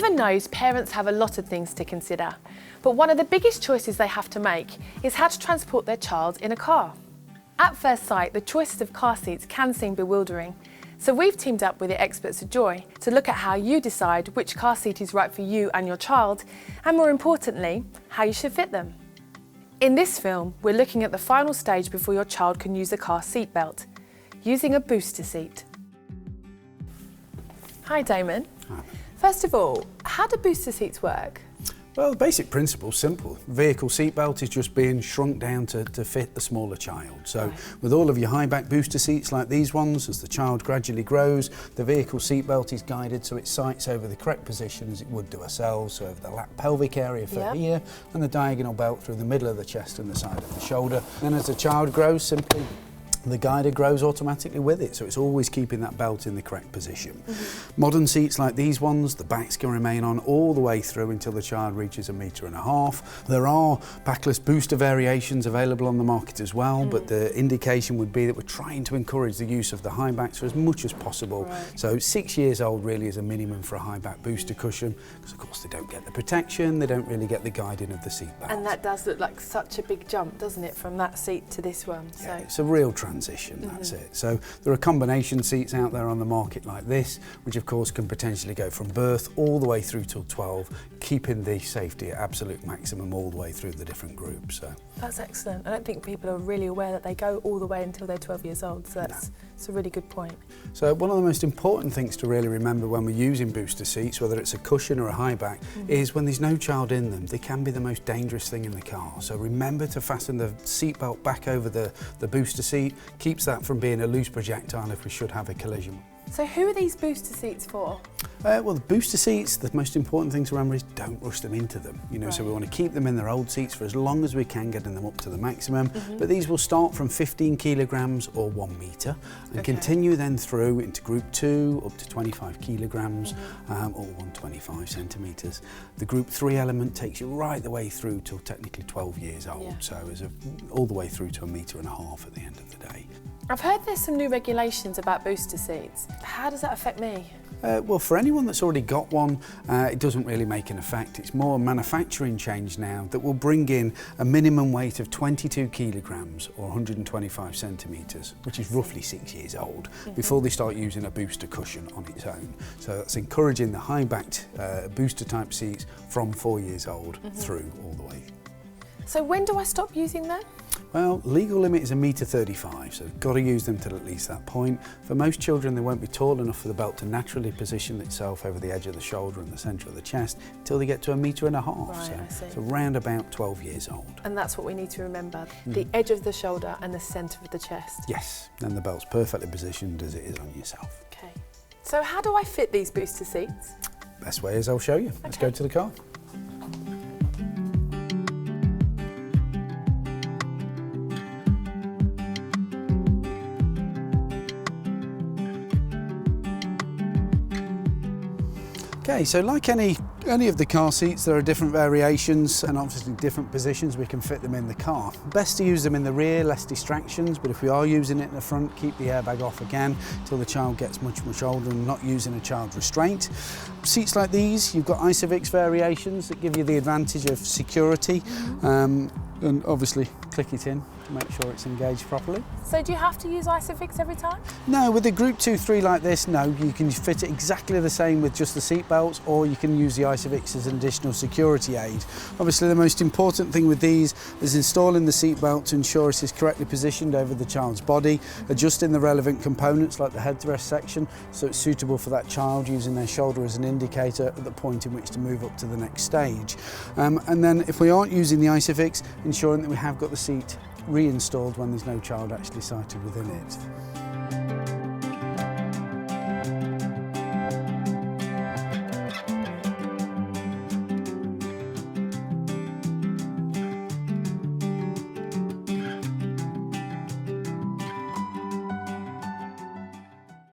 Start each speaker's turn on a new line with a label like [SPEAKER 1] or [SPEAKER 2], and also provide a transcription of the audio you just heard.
[SPEAKER 1] Heaven knows parents have a lot of things to consider, but one of the biggest choices they have to make is how to transport their child in a car. At first sight, the choices of car seats can seem bewildering, so we've teamed up with the experts at Joy to look at how you decide which car seat is right for you and your child, and more importantly, how you should fit them. In this film, we're looking at the final stage before your child can use a car seat belt, using a booster seat. Hi Damon.
[SPEAKER 2] Hi.
[SPEAKER 1] First of all, how do booster seats work?
[SPEAKER 2] Well, the basic principle is simple. Vehicle seatbelt is just being shrunk down to fit the smaller child. So with all of your high back booster seats like these ones, as the child gradually grows, the vehicle seatbelt is guided so it sights over the correct position as it would do ourselves, so over the lap pelvic area for here, and the diagonal belt through the middle of the chest and the side of the shoulder. Then as the child grows, simply the guider grows automatically with it, so it's always keeping that belt in the correct position. Modern seats like these ones, the backs can remain on all the way through until the child reaches 1.5 meters. There are backless booster variations available on the market as well, but the indication would be that we're trying to encourage the use of the high backs for as much as possible. So 6 years old really is a minimum for a high back booster cushion, because of course they don't get the protection, they don't really get the guiding of the seat belt.
[SPEAKER 1] And that does look like such a big jump, doesn't it, from that seat to this one?
[SPEAKER 2] Yeah, it's a real transition, that's it. So there are combination seats out there on the market like this, which of course can potentially go from birth all the way through till 12, keeping the safety at absolute maximum all the way through the different groups. So
[SPEAKER 1] that's excellent. I don't think people are really aware that they go all the way until they're 12 years old, so that's a really good point.
[SPEAKER 2] So one of the most important things to really remember when we're using booster seats, whether it's a cushion or a high back, is when there's no child in them, they can be the most dangerous thing in the car. So remember to fasten the seatbelt back over the booster seat, keeps that from being a loose projectile if we should have a collision.
[SPEAKER 1] So who are these booster seats for?
[SPEAKER 2] Well, the booster seats, the most important thing to remember is don't rush them into them. So we want to keep them in their old seats for as long as we can, getting them up to the maximum. But these will start from 15 kilograms or 1 meter and continue then through into group 2 up to 25 kilograms or 125 centimeters. The group 3 element takes you right the way through till technically 12 years old. So it's all the way through to 1.5 meters at the end of the day.
[SPEAKER 1] I've heard there's some new regulations about booster seats. How does that affect me?
[SPEAKER 2] Well, for anyone that's already got one, it doesn't really make an effect. It's more a manufacturing change now that will bring in a minimum weight of 22 kilograms or 125 centimetres, which is roughly 6 years old, before they start using a booster cushion on its own. So that's encouraging the high-backed booster type seats from 4 years old through all the way.
[SPEAKER 1] So when do I stop using them?
[SPEAKER 2] Well, legal limit is 1.35 meters, so you've got to use them till at least that point. For most children, they won't be tall enough for the belt to naturally position itself over the edge of the shoulder and the centre of the chest until they get to 1.5 meters, so around about 12 years old.
[SPEAKER 1] And that's what we need to remember, the edge of the shoulder and the centre of the chest.
[SPEAKER 2] Yes, and the belt's perfectly positioned as it is on yourself.
[SPEAKER 1] Okay. So how do I fit these booster seats?
[SPEAKER 2] Best way is I'll show you. Let's go to the car. Okay, so like any of the car seats, there are different variations and obviously different positions we can fit them in the car. Best to use them in the rear, less distractions, but if we are using it in the front, keep the airbag off again until the child gets much older and not using a child restraint. Seats like these, you've got Isofix variations that give you the advantage of security, and obviously click it in to make sure it's engaged properly.
[SPEAKER 1] So do you have to use Isofix every time?
[SPEAKER 2] No, with the group 2, 3 like this, no, you can fit it exactly the same with just the seat belts, or you can use the Isofix as an additional security aid. Obviously the most important thing with these is installing the seat belt to ensure it is correctly positioned over the child's body, adjusting the relevant components like the headrest section so it's suitable for that child, using their shoulder as an indicator at the point in which to move up to the next stage. And then if we aren't using the Isofix, ensuring that we have got the seat reinstalled when there's no child actually sighted within it.